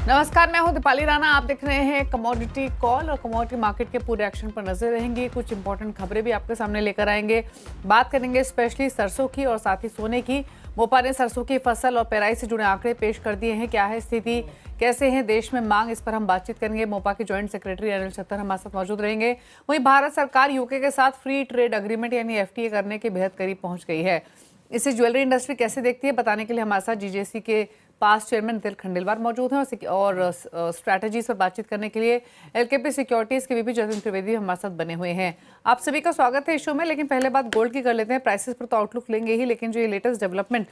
नमस्कार, मैं हूं दीपाली राणा। आप देख रहे हैं कमोडिटी कॉल और कमोडिटी मार्केट के पूरे एक्शन पर नजर रहेंगे। कुछ इंपॉर्टेंट खबरें भी आपके सामने लेकर आएंगे। बात करेंगे स्पेशली सरसों की और साथ ही सोने की। मोपा ने सरसों की फसल और पेराई से जुड़े आंकड़े पेश कर दिए हैं। क्या है स्थिति, कैसे है देश में मांग, इस पर हम बातचीत करेंगे। मोपा के ज्वाइंट सेक्रेटरी अनिल छत्तर हमारे साथ मौजूद रहेंगे। वहीं भारत सरकार यूके के साथ फ्री ट्रेड एग्रीमेंट यानी एफटीए करने के बेहद करीब पहुंच गई है। इसे ज्वेलरी इंडस्ट्री कैसे देखती है, बताने के लिए हमारे साथ जीजेसी के पास चेयरमैन नितिन खंडेलवाल मौजूद हैं और स्ट्रैटेजीज पर बातचीत करने के लिए एलकेपी सिक्योरिटीज के वीपी जतिन त्रिवेदी हमारे साथ बने हुए हैं। आप सभी का स्वागत है इस शो में। लेकिन पहले बात गोल्ड की कर लेते हैं। प्राइसेस पर तो आउटलुक लेंगे ही, लेकिन जो ये लेटेस्ट डेवलपमेंट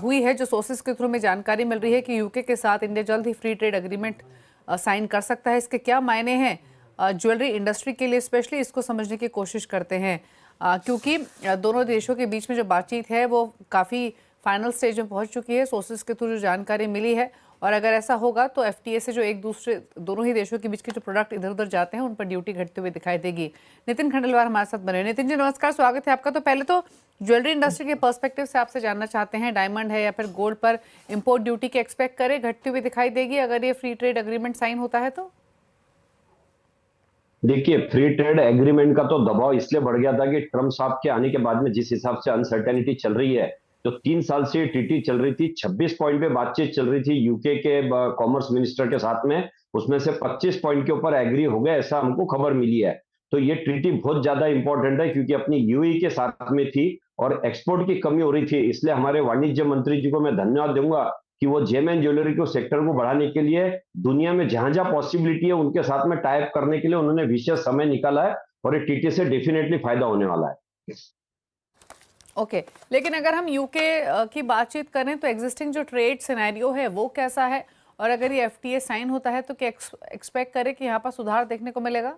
हुई है, जो सोर्सेज के थ्रू में जानकारी मिल रही है कि यूके के साथ इंडिया जल्द ही फ्री ट्रेड एग्रीमेंट साइन कर सकता है, इसके क्या मायने हैं ज्वेलरी इंडस्ट्री के लिए, स्पेशली इसको समझने की कोशिश करते हैं। क्योंकि दोनों देशों के बीच में जो बातचीत है वो काफ़ी फाइनल स्टेज में पहुंच चुकी है। सोर्सेज के थ्रू जो जानकारी मिली है, और अगर ऐसा होगा तो एफटीए से जो एक दूसरे दोनों ही देशों के बीच के जो प्रोडक्ट इधर उधर जाते हैं उन पर ड्यूटी घटते हुए दिखाई देगी। नितिन खंडेलवाल हमारे साथ बने। नितिन जी नमस्कार, स्वागत है आपका। तो पहले तो ज्वेलरी इंडस्ट्री के पर्सपेक्टिव से आपसे जानना चाहते हैं, डायमंड है या फिर गोल्ड पर इम्पोर्ट ड्यूटी के एक्सपेक्ट करें घटती हुई दिखाई देगी अगर ये फ्री ट्रेड एग्रीमेंट साइन होता है तो? देखिए, फ्री ट्रेड एग्रीमेंट का तो दबाव इसलिए बढ़ गया था कि ट्रम्प साहब के आने के बाद में जिस हिसाब से अनसर्टेनिटी चल रही है, तो 3 साल से टीटी चल रही थी। 26 पॉइंट पे बातचीत चल रही थी यूके के कॉमर्स मिनिस्टर के साथ में, उसमें से 25 पॉइंट के ऊपर एग्री हो गए, ऐसा हमको खबर मिली है। तो ये ट्रीटी बहुत ज्यादा इंपॉर्टेंट है क्योंकि अपनी यूएई के साथ में थी और एक्सपोर्ट की कमी हो रही थी। इसलिए हमारे वाणिज्य मंत्री जी को मैं धन्यवाद दूंगा कि वो जेम एंड ज्वेलरी को सेक्टर को बढ़ाने के लिए दुनिया में जहां जहां पॉसिबिलिटी है उनके साथ में टाइप करने के लिए उन्होंने विशेष समय निकाला है और ये टीटी से डेफिनेटली फायदा होने वाला है। ओके, लेकिन अगर हम यूके की बातचीत करें तो एग्जिस्टिंग जो ट्रेड सिनेरियो है वो कैसा है, और अगर ये एफटीए साइन होता है तो क्या एक्सपेक्ट करें कि यहाँ पर सुधार देखने को मिलेगा?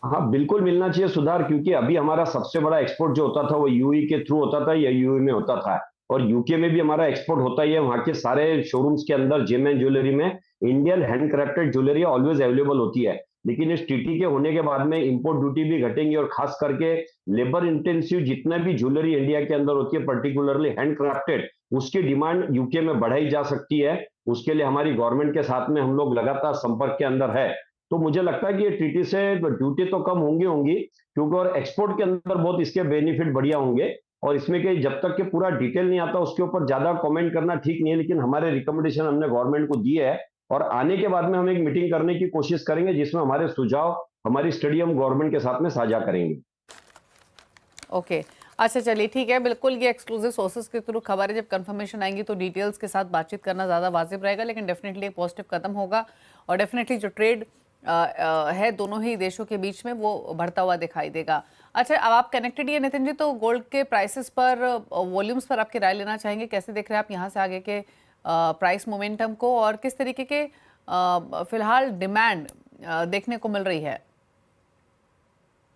हाँ, बिल्कुल मिलना चाहिए सुधार, क्योंकि अभी हमारा सबसे बड़ा एक्सपोर्ट जो होता था वो यूई के थ्रू होता था या यूई में होता था, और यूके में भी हमारा एक्सपोर्ट होता ही है। वहां के सारे शोरूम्स के अंदर जेम एंड ज्वेलरी में Indian handcrafted jewellery always available होती है। लेकिन इस टीटी के होने के बाद में इंपोर्ट ड्यूटी भी घटेंगी और खास करके लेबर इंटेंसिव जितना भी ज्वेलरी इंडिया के अंदर होती है, पर्टिकुलरली हैंडक्राफ्टेड, उसकी डिमांड यूके में बढ़ाई जा सकती है। उसके लिए हमारी गवर्नमेंट के साथ में हम लोग लगातार संपर्क के अंदर है। तो मुझे लगता है कि ये टीटी से ड्यूटी तो कम होंगी क्योंकि और एक्सपोर्ट के अंदर बहुत इसके बेनिफिट बढ़िया होंगे। और इसमें कि जब तक कि पूरा डिटेल नहीं आता उसके ऊपर ज्यादा कमेंट करना ठीक नहीं है, लेकिन हमारे रिकमेंडेशन हमने गवर्नमेंट को दिए है और आने के बाद में हम एक मीटिंग करने की कोशिश करेंगे जिसमें हमारे सुझाव, हमारी स्टडी हम गवर्नमेंट के साथ में साझा करेंगे। ओके, अच्छा चलिए ठीक है। बिल्कुल ये एक्सक्लूसिव सोर्सेज के थ्रू खबर है, जब कंफर्मेशन आएंगी तो डिटेल्स के साथ बातचीत करना ज़्यादा वाजिब रहेगा। लेकिन डेफिनेटली एक पॉजिटिव कदम होगा और डेफिनेटली जो ट्रेड है दोनों ही देशों के बीच में वो बढ़ता हुआ दिखाई देगा। अच्छा, अब आप कनेक्टेड ही है नितिन जी, तो गोल्ड के प्राइसेस पर, वॉल्यूम्स पर आपकी राय लेना चाहेंगे। कैसे देख रहे हैं आप यहाँ से आगे के प्राइस मोमेंटम को, और किस तरीके के फिलहाल डिमांड देखने को मिल रही है?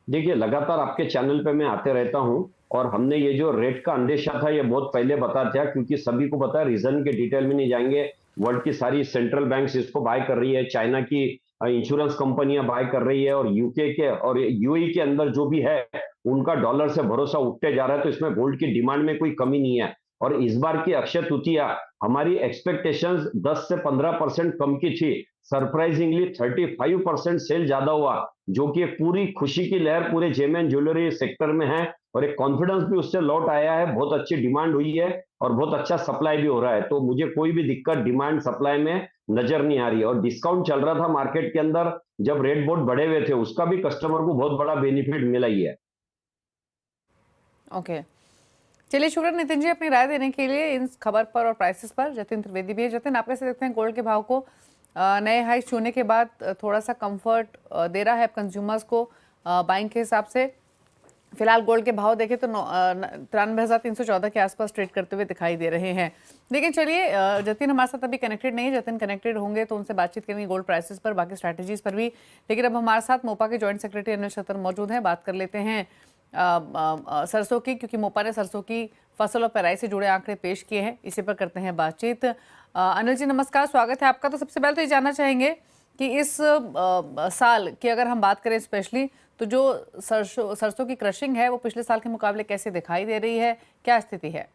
देखिए, लगातार आपके चैनल पे मैं आते रहता हूं और हमने ये जो रेट का अंदेशा था ये बहुत पहले बता दिया, क्योंकि सभी को पता है, रीजन के डिटेल में नहीं जाएंगे। वर्ल्ड की सारी सेंट्रल बैंक्स इसको बाय कर रही है, चाइना की इंश्योरेंस कंपनियां बाय कर रही है, और यूके के और यूएई के अंदर जो भी है उनका डॉलर से भरोसा उठते जा रहा है। तो इसमें गोल्ड की डिमांड में कोई कमी नहीं है। और इस बार की अक्षय तृतीया हमारी एक्सपेक्टेशंस 10 से 15% कम की थी, सरप्राइजिंगली 35% सेल ज्यादा हुआ, जो कि एक पूरी खुशी की लहर पूरे जेम एंड ज्वेलरी सेक्टर में है और एक कॉन्फिडेंस भी उससे लौट आया है। बहुत अच्छी डिमांड हुई है और बहुत अच्छा सप्लाई भी हो रहा है। तो मुझे कोई भी दिक्कत डिमांड सप्लाई में नजर नहीं आ रही। और डिस्काउंट चल रहा था मार्केट के अंदर जब रेट बहुत बढ़े हुए थे, उसका भी कस्टमर को बहुत बड़ा बेनिफिट मिला ही है। ओके, चलिए शुक्रिया नितिन जी अपनी राय देने के लिए इन खबर पर और प्राइसेस पर। जतिन त्रिवेदी भी है। जतिन, आप कैसे देखते हैं गोल्ड के भाव को? नए हाई छूने के बाद थोड़ा सा कंफर्ट दे रहा है कंज्यूमर्स को बाइंग के हिसाब से? फिलहाल गोल्ड के भाव देखें तो 93,314 के आसपास ट्रेड करते हुए दिखाई दे रहे हैं। लेकिन चलिए, जतिन हमारे साथ अभी कनेक्टेड नहीं है। जतिन कनेक्टेड होंगे तो उनसे बातचीत करेंगे गोल्ड प्राइसेस पर, बाकी स्ट्रैटेजीज पर भी। लेकिन अब हमारे साथ मोपा के जॉइंट सेक्रेटरी अनिल छत्तर मौजूद हैं। बात कर लेते हैं सरसों की, क्योंकि मोपा ने सरसों की फसल और पेराई से जुड़े आंकड़े पेश किए हैं। इसी पर करते हैं बातचीत। अनिल जी नमस्कार, स्वागत है आपका। तो सबसे पहले तो ये जानना चाहेंगे कि इस साल की अगर हम बात करें स्पेशली, तो जो सरसों की क्रशिंग है वो पिछले साल के मुकाबले कैसे दिखाई दे रही है, क्या स्थिति है?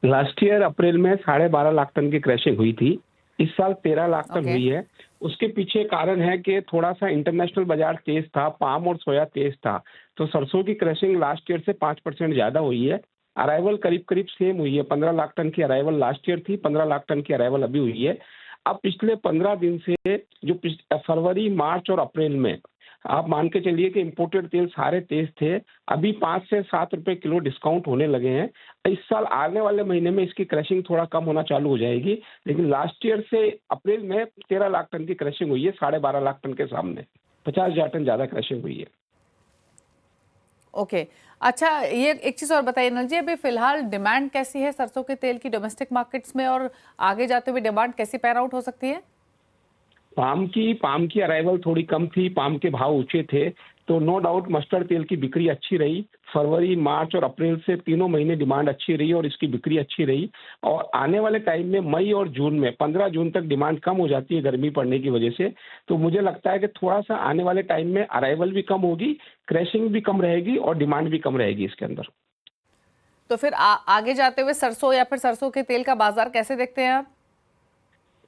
लास्ट ईयर अप्रैल में 12.5 लाख टन की क्रशिंग हुई थी इस साल 13 लाख टन ओके। हुई है। उसके पीछे कारण है कि थोड़ा सा इंटरनेशनल बाजार तेज था, पाम और सोया तेज था, तो सरसों की क्रशिंग लास्ट ईयर से 5% ज्यादा हुई है। अराइवल करीब करीब सेम हुई है, 15 लाख टन की अराइवल लास्ट ईयर थी, 15 लाख टन की अराइवल अभी हुई है। अब पिछले 15 दिन से जो फरवरी, मार्च और अप्रैल में आप मान के चलिए कि इंपोर्टेड तेल सारे तेज थे। अभी 5 से 7 रुपए किलो डिस्काउंट होने लगे हैं। इस साल आने वाले महीने में इसकी क्रशिंग थोड़ा कम होना चालू हो जाएगी, लेकिन लास्ट ईयर से अप्रैल में 13 लाख टन की क्रशिंग हुई है, 12.5 लाख टन के सामने 50,000 टन ज्यादा क्रशिंग हुई है। ओके। अच्छा, ये एक चीज़ और बताइए अनिल जी, अभी फिलहाल डिमांड कैसी है सरसों के तेल की डोमेस्टिक मार्केट्स में, और आगे जाते हुए डिमांड कैसी पैन आउट हो सकती है? पाम की अराइवल थोड़ी कम थी, पाम के भाव ऊंचे थे, तो नो डाउट मस्टर्ड तेल की बिक्री अच्छी रही। फरवरी, मार्च और अप्रैल से तीनों महीने डिमांड अच्छी रही और इसकी बिक्री अच्छी रही। और आने वाले टाइम में मई और जून में 15 जून तक डिमांड कम हो जाती है गर्मी पड़ने की वजह से, तो मुझे लगता है कि थोड़ा सा आने वाले टाइम में अराइवल भी कम होगी, क्रैशिंग भी कम रहेगी और डिमांड भी कम रहेगी इसके अंदर। तो फिर आगे जाते हुए सरसों या फिर सरसों के तेल का बाजार कैसे देखते हैं आप?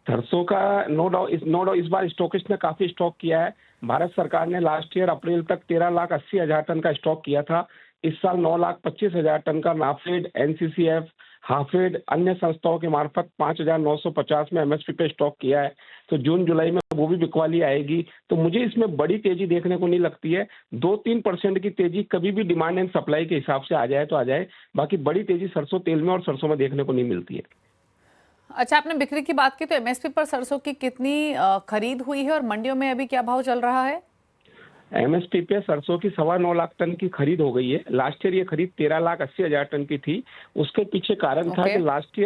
सरसों का नो डाउट इस बार स्टॉकिस्ट ने काफी स्टॉक किया है। भारत सरकार ने लास्ट ईयर अप्रैल तक 13,80,000 टन का स्टॉक किया था। इस साल 9,25,000 टन का नाफेड, एनसीसीएफ, हाफेड अन्य संस्थाओं के मार्फत 5,950 में एमएसपी पे स्टॉक किया है। तो जून जुलाई में वो भी बिकवाली आएगी, तो मुझे इसमें बड़ी तेजी देखने को नहीं लगती है। 2-3% की तेजी कभी भी डिमांड एंड सप्लाई के हिसाब से आ जाए तो आ जाए, बाकी बड़ी तेजी सरसों तेल में और सरसों में देखने को नहीं मिलती है। अच्छा, आपने बिक्री की बात की, तो एमएसपी पर सरसों की कितनी खरीद हुई है और मंडियों में अभी क्या भाव चल रहा है? एमएसपी पे सरसों की 9.25 लाख टन की खरीद हो गई है। लास्ट ईयर ये खरीद 13,80,000 टन की थी। उसके पीछे कारण था ओके। कि लास्ट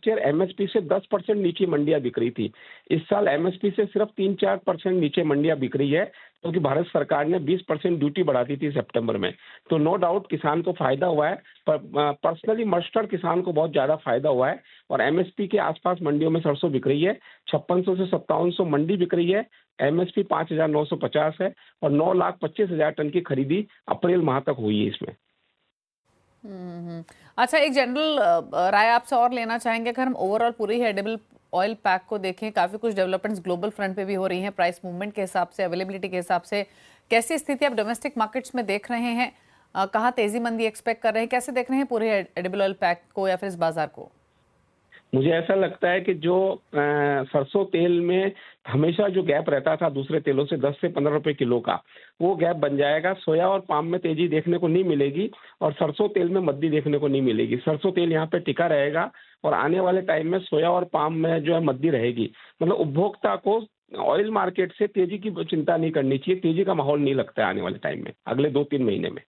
ईयर एमएसपी से 10% नीचे मंडियां बिक रही थी। इस साल एमएसपी से सिर्फ 3-4% नीचे मंडियां बिक रही है, क्योंकि भारत सरकार ने 20% ड्यूटी बढ़ा दी थी सितंबर में। तो नो डाउट किसान को फायदा हुआ है, पर पर्सनली मस्टर्ड किसान को बहुत ज्यादा फायदा हुआ है। और एमएसपी के आसपास मंडियों में सरसों बिक रही है, 5600 से 5700 मंडी बिक रही है। एमएसपी 5,950 है और 9,25,000 टन की खरीदी अप्रैल माह तक हुई है इसमें। अच्छा, एक जनरल राय आपसे और लेना चाहेंगे। अगर हम ओवरऑल पूरी एडिबल ऑयल पैक को देखें, काफ़ी कुछ डेवलपमेंट्स ग्लोबल फ्रंट पे भी हो रही हैं, प्राइस मूवमेंट के हिसाब से, अवेलेबिलिटी के हिसाब से। कैसी स्थिति आप डोमेस्टिक मार्केट्स में देख रहे हैं? कहाँ तेजी मंदी एक्सपेक्ट कर रहे हैं? कैसे देख रहे हैं पूरे एडिबल ऑयल पैक को या फिर इस बाजार को? मुझे ऐसा लगता है कि जो सरसों तेल में हमेशा जो गैप रहता था दूसरे तेलों से 10 से 15 रुपए किलो का, वो गैप बन जाएगा। सोया और पाम में तेजी देखने को नहीं मिलेगी और सरसों तेल में मद्दी देखने को नहीं मिलेगी। सरसों तेल यहाँ पे टिका रहेगा और आने वाले टाइम में सोया और पाम में जो है मद्दी रहेगी। मतलब उपभोक्ता को ऑयल मार्केट से तेजी की चिंता नहीं करनी चाहिए, तेजी का माहौल नहीं लगता है आने वाले टाइम में, अगले 2-3 महीने में।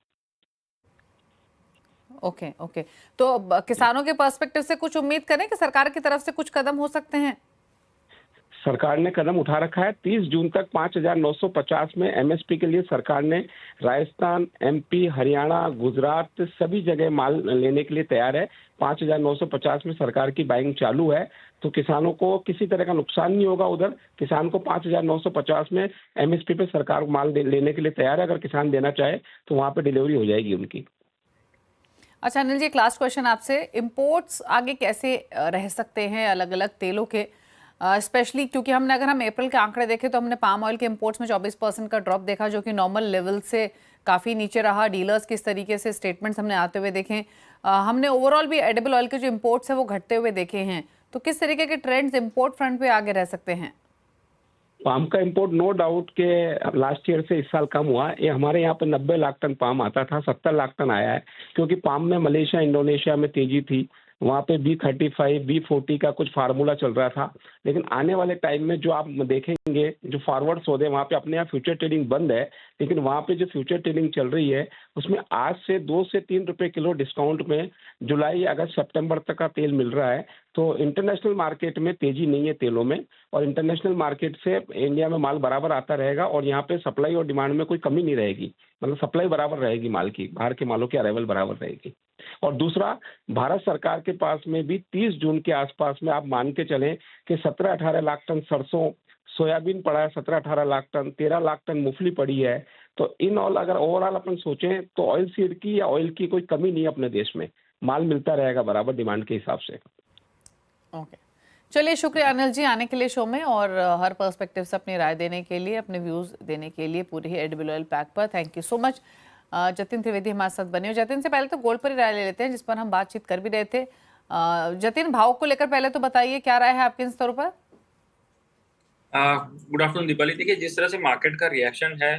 Okay, okay. तो किसानों के पर्सपेक्टिव से कुछ उम्मीद करें कि सरकार की तरफ से कुछ कदम हो सकते हैं? सरकार ने कदम उठा रखा है। 30 जून तक 5,950 में एमएसपी के लिए सरकार ने राजस्थान, एमपी, हरियाणा, गुजरात सभी जगह माल लेने के लिए तैयार है। 5,950 में सरकार की बाइंग चालू है, तो किसानों को किसी तरह का नुकसान नहीं होगा। उधर किसान को 5,950 में एमएसपी पे सरकार माल लेने के लिए तैयार है। अगर किसान देना चाहे तो वहां पे डिलीवरी हो जाएगी उनकी। अच्छा अनिल जी, एक लास्ट क्वेश्चन आपसे। इंपोर्ट्स आगे कैसे रह सकते हैं अलग अलग तेलों के, स्पेशली क्योंकि अगर हम अप्रैल के आंकड़े देखें तो हमने पाम ऑयल के इंपोर्ट्स में 24% का ड्रॉप देखा, जो कि नॉर्मल लेवल से काफ़ी नीचे रहा। डीलर्स किस तरीके से स्टेटमेंट्स हमने आते हुए देखे, हमने ओवरऑल भी एडिबल ऑयल के जो इंपोर्ट्स हैं वो घटते हुए देखे हैं। तो किस तरीके के ट्रेंड्स इंपोर्ट फ्रंट पे आगे रह सकते हैं? पाम का इंपोर्ट नो डाउट के लास्ट ईयर से इस साल कम हुआ। ये हमारे यहाँ पे 90 लाख टन पाम आता था, 70 लाख टन आया है, क्योंकि पाम में मलेशिया, इंडोनेशिया में तेजी थी। वहाँ पे B35, B40 का कुछ फार्मूला चल रहा था। लेकिन आने वाले टाइम में जो आप देखेंगे, जो फॉरवर्ड सौदे वहाँ पे अपने यहाँ फ्यूचर ट्रेडिंग बंद है, लेकिन वहाँ पे जो फ्यूचर ट्रेडिंग चल रही है उसमें आज से 2 से 3 रुपए किलो डिस्काउंट में जुलाई, अगस्त, सितंबर तक का तेल मिल रहा है। तो इंटरनेशनल मार्केट में तेजी नहीं है तेलों में, और इंटरनेशनल मार्केट से इंडिया में माल बराबर आता रहेगा और यहाँ पे सप्लाई और डिमांड में कोई कमी नहीं रहेगी। मतलब सप्लाई बराबर रहेगी माल की, बाहर के मालों की अराइवल बराबर रहेगी। और दूसरा, भारत सरकार के पास में भी 30 जून के आसपास में आप मान के चलें कि 17-18 लाख टन सरसों, सोयाबीन पड़ा है 17-18 लाख टन, 13 लाख टन मूंगफली पड़ी है। तो इन ऑल अगर ओवरऑल अपन सोचें तो ऑयल सीड की या ऑयल की कोई कमी नहीं है अपने देश में, माल मिलता रहेगा बराबर डिमांड के हिसाब से। ओके, चलिए, शुक्रिया अनिल जी आने के लिए शो में और हर पर्सपेक्टिव से अपनी राय देने के लिए, अपने व्यूज़ देने के लिए पूरे ही एडिबल ऑयल पैक पर। Thank you so much. Jatin Trivedi हमारे साथ बने हो। जतिन से पहले तो गोल्ड पर ही राय ले लेते हैं, जिस पर हम बातचीत कर भी रहे थे। जतिन, भाव को लेकर पहले तो बताइए, क्या राय है आपके इन स्तरों पर? Good afternoon Deepali. देखिए, जिस तरह से मार्केट का रिएक्शन है,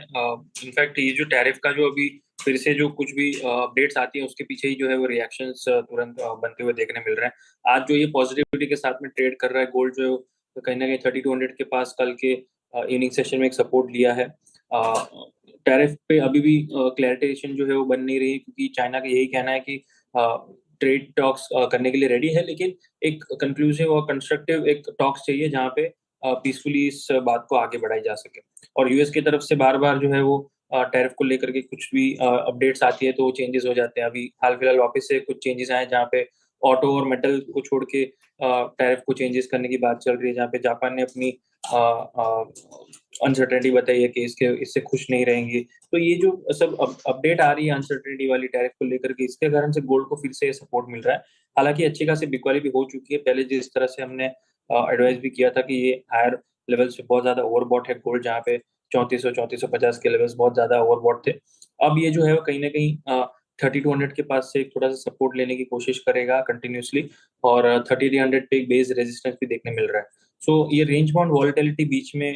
इनफैक्ट ये जो टैरिफ का जो अभी फिर से जो कुछ भी अपडेट्स आती है उसके पीछे ही जो है वो रिएक्शंस तुरंत बनते हुए देखने मिल रहे हैं। आज जो ये पॉजिटिविटी के साथ में ट्रेड कर रहा है गोल्ड, जो कहीं ना कहीं 3200 के पास कल के इवनिंग सेशन में एक सपोर्ट लिया है। टैरिफ पे अभी भी क्लैरिटेशन जो है वो बन नहीं रही, क्योंकि चाइना का यही कहना है कि ट्रेड टॉक्स करने के लिए रेडी है, लेकिन एक कंक्लूसिव और कंस्ट्रक्टिव एक टॉक्स चाहिए जहाँ पे पीसफुली इस बात को आगे बढ़ाई जा सके। और यूएस की तरफ से बार-बार जो है वो टैरिफ को लेकर के कुछ भी अपडेट्स आती है तो चेंजेस हो जाते हैं। अभी हाल-फिलहाल वापस से कुछ चेंजेस आए जहाँ पे ऑटो और मेटल को छोड़ के टैरिफ को चेंजेस करने की बात चल रही है, जहाँ पे जापान ने अपनी अनसर्टेनिटी बताई है कि इससे खुश नहीं रहेंगे। तो ये जो सब अपडेट आ रही है अनसर्टेनिटी वाली टैरिफ को लेकर के, इसके कारण से गोल्ड को फिर से सपोर्ट मिल रहा है। हालाँकि अच्छी खासी बिकवाली भी हो चुकी है। पहले जिस तरह से हमने एडवाइस भी किया था कि ये हायर लेवल्स पे बहुत ज़्यादा ओवरबॉट है गोल्ड, जहाँ पे 3400-3450 के लेवल्स बहुत ज़्यादा ओवरबॉट थे। अब ये जो है वो कहीं न कहीं 3200 के पास से एक थोड़ा-सा सपोर्ट लेने की कोशिश करेगा कंटिन्यूअसली, और 3300 पे एक बेस रेजिस्टेंस भी देखने मिल रहा है। सो ये रेंज बाउंड वॉलेटिलिटी बीच में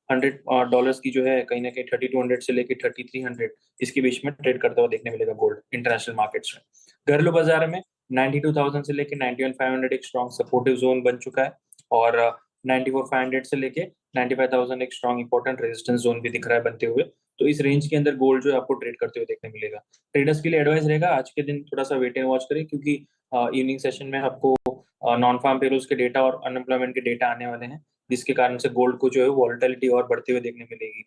100 डॉलर्स की जो है कहीं न कहीं 3200 से लेके 3300 इसके बीच में ट्रेड करता हुआ देखने मिलेगा गोल्ड इंटरनेशनल मार्केट्स में। घरेलू बाजार में 92,000 से लेके 91,500 एक स्ट्रॉन्ग सपोर्टिव जोन बन चुका है, और 94,500 से लेके 95,000 एक स्ट्रॉन्ग इंपॉर्टेंट रेजिस्टेंस जोन भी दिख रहा है बनते हुए। तो इस रेंज के अंदर गोल्ड जो है आपको ट्रेड करते हुए देखने मिलेगा। ट्रेडर्स के लिए एडवाइस रहेगा आज के दिन थोड़ा-सा वेट एंड वॉच करें, क्योंकि इवनिंग सेशन में आपको नॉन फार्म पेरोल्स के डेटा और अनएम्प्लॉयमेंट के डेटा आने वाले हैं, जिसके कारण से गोल्ड को जो है वॉलेटिलिटी और बढ़ते हुए देखने मिलेगी।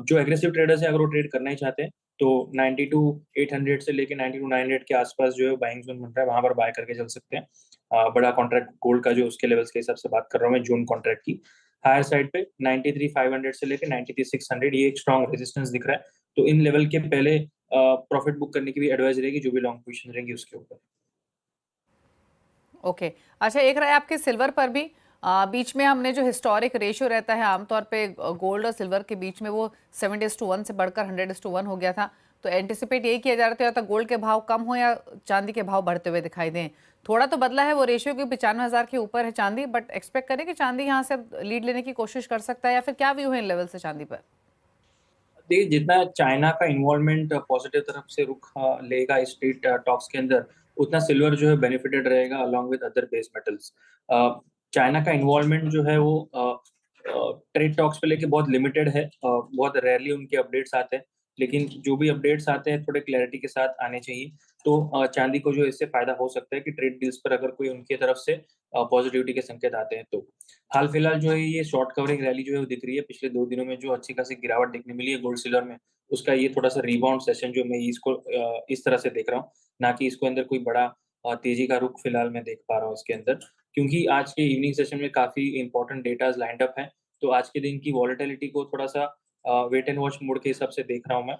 जो एग्रेसिव ट्रेडर्स हैं, अगर वो ट्रेड करना ही चाहते हैं तो 92,800 से लेके 92,900 के आसपास जो है बाइंग जोन बन रहा है, वहां पर बाय करके चल सकते हैं। बड़ा कॉन्ट्रैक्ट गोल्ड का जो उसके लेवल्स के हिसाब से बात कर रहा हूँ मैं, जून कॉन्ट्रैक्ट की हायर साइड पे 93,500 से लेके 93,600 ये एक स्ट्रॉन्ग रेजिस्टेंस दिख रहा है। तो इन लेवल के पहले प्रॉफिट बुक करने की भी एडवाइस रहेगी, जो भी लॉन्ग पोजीशन रहेंगी उसके ऊपर। ओके। अच्छा, एक रहा है आपके सिल्वर पर भी। बीच में हमने जो हिस्टोरिक रेशियो रहता है आमतौर पे गोल्ड और सिल्वर के बीच में, वो 70:1 से बढ़कर 100:1 हो गया था। तो एंटिसिपेट यही किया जा रहा था, या तो गोल्ड के भाव कम हो या चांदी के भाव बढ़ते हुए दिखाई दें। थोड़ा तो बदला है वो रेशियो, क्योंकि 95,000 के ऊपर है चांदी, बट एक्सपेक्ट करें कि चांदी यहाँ से लीड लेने की कोशिश कर सकता है, या फिर क्या व्यू है इन लेवल से चांदी पर? देखिए, जितना चाइना का इन्वॉल्वमेंट पॉजिटिव तरफ से रुख लेगा इस ट्रेड टॉक्स के अंदर, उतना सिल्वर जो है बेनिफिटेड रहेगा along with other base metals. China का इन्वॉल्वमेंट जो है वो ट्रेड टॉक्स पे लेके बहुत लिमिटेड है। बहुत रेयरली उनके अपडेट्स आते हैं, लेकिन जो भी अपडेट्स आते हैं थोड़े क्लैरिटी के साथ आने चाहिए। तो चांदी को जो है इससे फायदा हो सकता है कि ट्रेड डील्स पर अगर कोई उनकी तरफ से पॉजिटिविटी के संकेत आते हैं तो। हाल फिलहाल जो है ये शॉर्ट कवरिंग रैली जो है वो दिख रही है। पिछले 2 दिनों में जो अच्छी खासी गिरावट देखने मिली है गोल्ड सिल्वर में, उसका ये थोड़ा-सा रिबाउंड सेशन जो मैं इसको इस तरह से देख रहा हूँ, ना कि इसको अंदर कोई बड़ा तेज़ी का रुख फिलहाल मैं देख पा रहा हूँ इसके अंदर। क्योंकि आज के इवनिंग सेशन में काफ़ी इंपॉर्टेंट डेटाज़ लाइन्ड अप हैं, तो आज के दिन की वॉलेटिलिटी को थोड़ा-सा वेट एंड वॉच मोड के हिसाब से देख रहा हूँ मैं।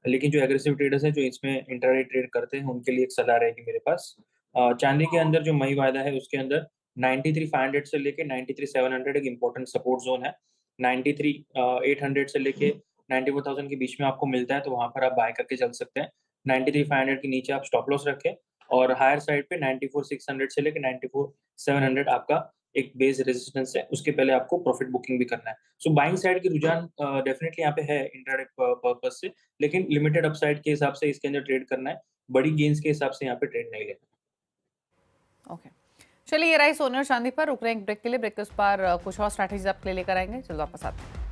लेकिन जो एग्रेसिव ट्रेडर्स हैं, जो इसमें इंट्राडे ट्रेड करते हैं, उनके लिए एक सलाह रहेगी मेरे पास। चांदी के अंदर जो मई वायदा है, उसके अंदर 93,500 से लेके 93,700 एक इम्पोर्टेंट सपोर्ट ज़ोन है। 800 से लेके 94,000 के बीच में आपको मिलता है, तो वहाँ पर आप बाय करके चल सकते हैं। 93,500 के नीचे आप स्टॉप लॉस रखें, और हायर साइड पे 94,600 से लेके 94,700 आपका एक बेस रेजिस्टेंस है, उसके पहले आपको प्रॉफिट बुकिंग भी करना है। सो बाइंग साइड की रुझान डेफिनिटली यहाँ पे है इंट्राडे पर्पज़ से, लेकिन लिमिटेड अपसाइड के हिसाब से इसके अंदर ट्रेड करना है। बड़ी गेन्स के हिसाब से यहाँ पे ट्रेड नहीं लेना। ओके। चलिए, ये रही सोने और चांदी पर। रुक रहे हैं एक ब्रेक के लिए। ब्रेक के उस पार कुछ और स्ट्रैटेजीज आपके लिए लेकर आएंगे। चलो वापस आते हैं।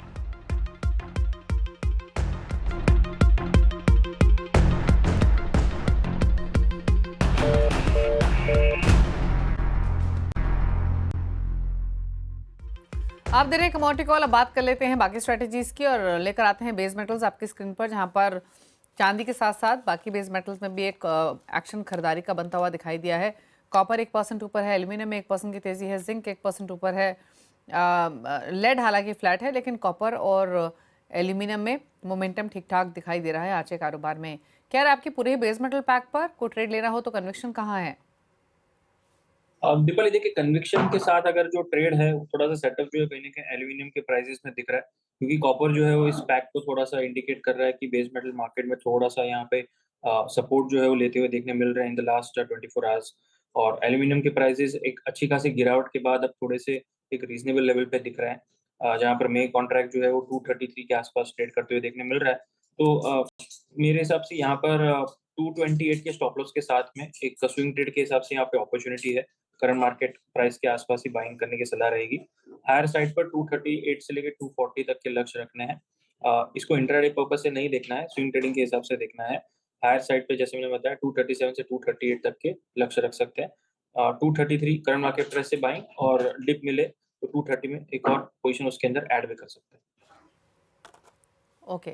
आप दे रहे हैं कमोडिटी कॉल। अब बात कर लेते हैं बाकी स्ट्रेटेजीज की, और लेकर आते हैं बेस मेटल्स आपकी स्क्रीन पर, जहां पर चांदी के साथ साथ बाकी बेस मेटल्स में भी एक एक्शन खरीदारी का बनता हुआ दिखाई दिया है। कॉपर 1% ऊपर है, एल्यूमिनियम में 1% की तेजी है, जिंक 1% ऊपर है, लेड हालांकि फ्लैट है, लेकिन कॉपर और एल्यूमिनियम में मोमेंटम ठीक ठाक दिखाई दे रहा है आज के कारोबार में। क्या आपकी पूरे बेस मेटल पैक पर कोई ट्रेड लेना हो तो कन्विक्शन कहाँ है? दीपाली देखिए, कन्विक्शन के साथ अगर जो ट्रेड है वो थोड़ा सा सेटअप जो है कहीं ना कहीं एल्यूमिनियम के प्राइसेस में दिख रहा है, क्योंकि कॉपर जो है वो इस पैक को थोड़ा सा इंडिकेट कर रहा है कि बेस मेटल मार्केट में थोड़ा सा यहाँ पे सपोर्ट जो है वो लेते हुए देखने मिल रहे हैं इन द लास्ट 24 आवर्स। और एल्यूमिनियम के प्राइसेस एक अच्छी खासी गिरावट के बाद अब थोड़े से एक रीजनेबल लेवल पे दिख रहे हैं, जहाँ पर मे कॉन्ट्रैक्ट जो है वो 233 के आसपास ट्रेड करते हुए देखने मिल रहा है। तो मेरे हिसाब से यहाँ पर 228 के स्टॉप लॉस के साथ में एक स्विंग ट्रेड के हिसाब से यहाँ पे अपॉर्चुनिटी है। करंट मार्केट प्राइस के आसपास ही बाइंग करने की सलाह रहेगी। हायर साइड पर 238 से लेकर 240 तक के लक्ष्य रखने हैं। इसको इंट्राडे पर्पस से नहीं देखना है, स्विंग ट्रेडिंग के हिसाब से देखना है। हायर साइड पे जैसे मैंने बताया 237 से 238 तक के लक्ष्य रख सकते हैं। 233 करंट मार्केट प्राइस से बाइंग, और डिप मिले तो 230 में एक और पोजीशन उसके अंदर ऐड भी कर सकते हैं। ओके,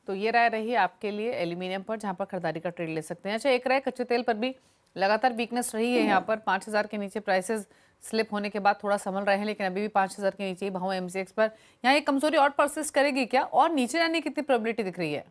तो ये राय रही आपके लिए एल्यूमिनियम पर, जहां पर खरीदारी का ट्रेड ले सकते हैं। अच्छा, एक राय कच्चे तेल पर भी लगातार वीकनेस रही है। यहाँ पर 5000 के नीचे प्राइसेस स्लिप होने के बाद थोड़ा संभल रहे हैं, लेकिन अभी भी 5000 के नीचे ही भाव एमसीएक्स पर। यहाँ ये कमजोरी और परसिस्ट करेगी क्या, और नीचे जाने की कितनी प्रोबेबिलिटी दिख रही है?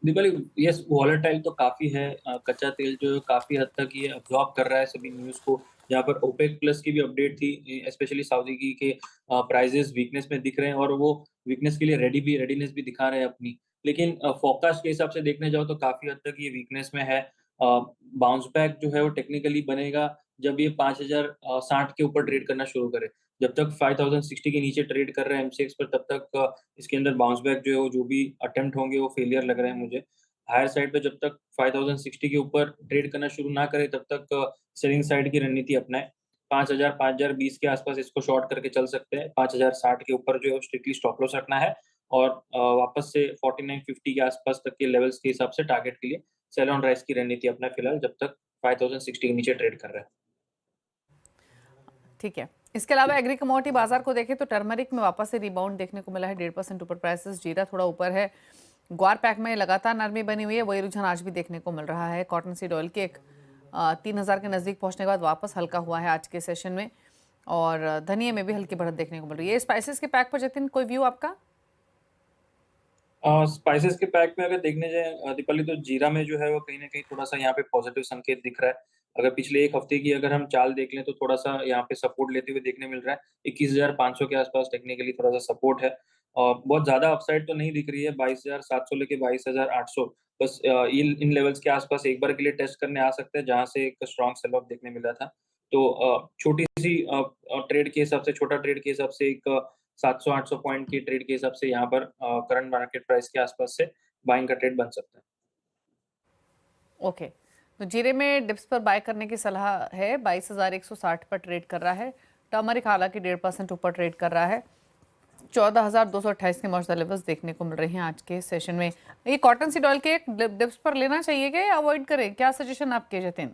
दीपाली, यस, वॉलेटाइल तो काफी है। कच्चा तेल जो है काफी हद तक ये अब्जॉर्ब कर रहा है सभी न्यूज को। यहाँ पर ओपेक प्लस की भी अपडेट थी, स्पेशली सऊदी की, के प्राइजेस वीकनेस में दिख रहे हैं और वो वीकनेस के लिए रेडीनेस भी दिखा रहे हैं अपनी। लेकिन फोरकास्ट के हिसाब से देखने जाओ तो काफी हद तक ये वीकनेस में है। बाउंस बैक जो है वो टेक्निकली बनेगा जब ये 5060 के ऊपर ट्रेड करना शुरू करे। जब तक 5060 के नीचे ट्रेड कर रहे हैं एमसीएक्स पर, तब तक इसके अंदर बाउंस बैक जो है वो जो भी अटेम्प्ट होंगे वो फेलियर लग रहे हैं मुझे। हायर साइड पे जब तक 5060 के ऊपर ट्रेड करना शुरू ना करे तब तक सेलिंग साइड की रणनीति अपनाएं। 5000 5020 के आसपास इसको शॉर्ट करके चल सकते हैं। 5060 के ऊपर जो है स्ट्रिक्टली स्टॉप लॉस रखना है, और वापस से 4950 के आसपास तक के लेवल्स के हिसाब से टारगेट के लिए सेल ऑन राइज की रणनीति अपना फिलहाल, जब तक 5060 के नीचे ट्रेड कर रहा है। ठीक है, इसके अलावा एग्री कमोडिटी बाजार को देखें तो टर्मरिक में वापस से रिबाउंड देखने को मिला है, 1.5% ऊपर प्राइसेस। जीरा थोड़ा ऊपर है। ग्वार पैक में लगातार नरमी बनी हुई है, वही रुझान आज भी देखने को मिल रहा है। कॉटन सीड ऑयल के 3000 के नजदीक पहुंचने के बाद वापस हल्का हुआ है आज के सेशन में, और धनिया में भी हल्की बढ़त देखने को मिल रही है। स्पाइसेस के पैक पर जतिन, कोई व्यू आपका? स्पाइसेस के पैक में अगर देखने जाए दीपाली, तो जीरा में जो है वो कहीं ना कहीं थोड़ा सा यहाँ पे पॉजिटिव संकेत दिख रहा है। अगर पिछले एक हफ्ते की अगर हम चाल देख लें तो थोड़ा सा यहाँ पे सपोर्ट लेते हुए देखने मिल रहा है। 21,500 के आसपास टेक्निकली थोड़ा सा सपोर्ट है, और बहुत ज्यादा अपसाइड तो नहीं दिख रही है। 22,700 लेके 22,800 बस, इन लेवल्स के आसपास एक बार के लिए टेस्ट करने आ सकते हैं, जहां से एक स्ट्रॉन्ग सेल ऑफ देखने मिला था। तो छोटी सी ट्रेड के हिसाब से, छोटा ट्रेड के हिसाब से एक 700-800 पॉइंट की ट्रेड के हिसाब से यहाँ पर करंट मार्केट प्राइस के आसपास से बाइंग का ट्रेड बन सकता है। ओके, तो जीरे में डिप्स पर बाय करने की सलाह है। 22,160 पर ट्रेड कर रहा है। टर्मरिक हालांकि 1.5% ऊपर ट्रेड कर रहा है। 14,228 के मौजूदा लेवल्स देखने को मिल रहे हैं आज के सेशन में। ये कॉटन सीड ऑयल के एक डिप्स पर लेना चाहिए क्या, या अवॉइड करें? क्या सजेशन आपके जतिन?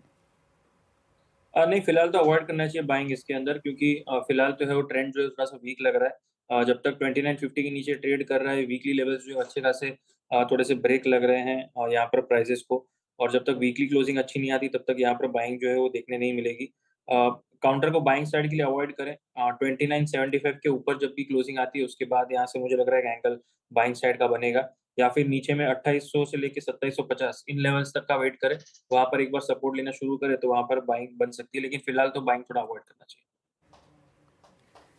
नहीं, फिलहाल तो अवॉइड करना चाहिए बाइंग इसके अंदर, क्योंकि फिलहाल तो है वो ट्रेंड जो है थोड़ा सा वीक लग रहा है। जब तक 2950 के नीचे ट्रेड कर रहा है, वीकली लेवल्स जो अच्छे खासे थोड़े से ब्रेक लग रहे हैं यहाँ पर प्राइसेस को, और जब तक वीकली क्लोजिंग अच्छी नहीं आती तब तक यहाँ पर बाइंग जो है वो देखने नहीं मिलेगी। काउंटर को बाइंग साइड के लिए अवॉइड करें। 2975 के ऊपर जब भी क्लोजिंग आती है उसके बाद यहाँ से मुझे लग रहा है कि एंगल बाइंग साइड का बनेगा, या फिर नीचे में 2800 से लेके 2750 इन लेवल्स तक का वेट करें। वहां पर एक बार सपोर्ट लेना शुरू करे तो वहां पर बाइंग बन सकती है, लेकिन फिलहाल तो बाइंग थोड़ा अवॉइड करना चाहिए।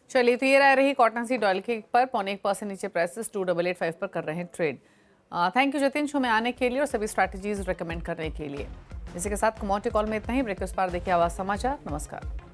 चलिए, तो ये राय रही कॉटन सीड ऑयल के पर। 0.1% नीचे प्राइसेस 2885 पर कर रहे हैं trade. Thank you Jatin, show में आने के लिए और सभी स्ट्रैटेजीज रिकमेंड करने के लिए। इसी के साथ कमोडिटी कॉल में इतना ही। ब्रेक के उस पार देखिए आवाज समाचार। नमस्कार।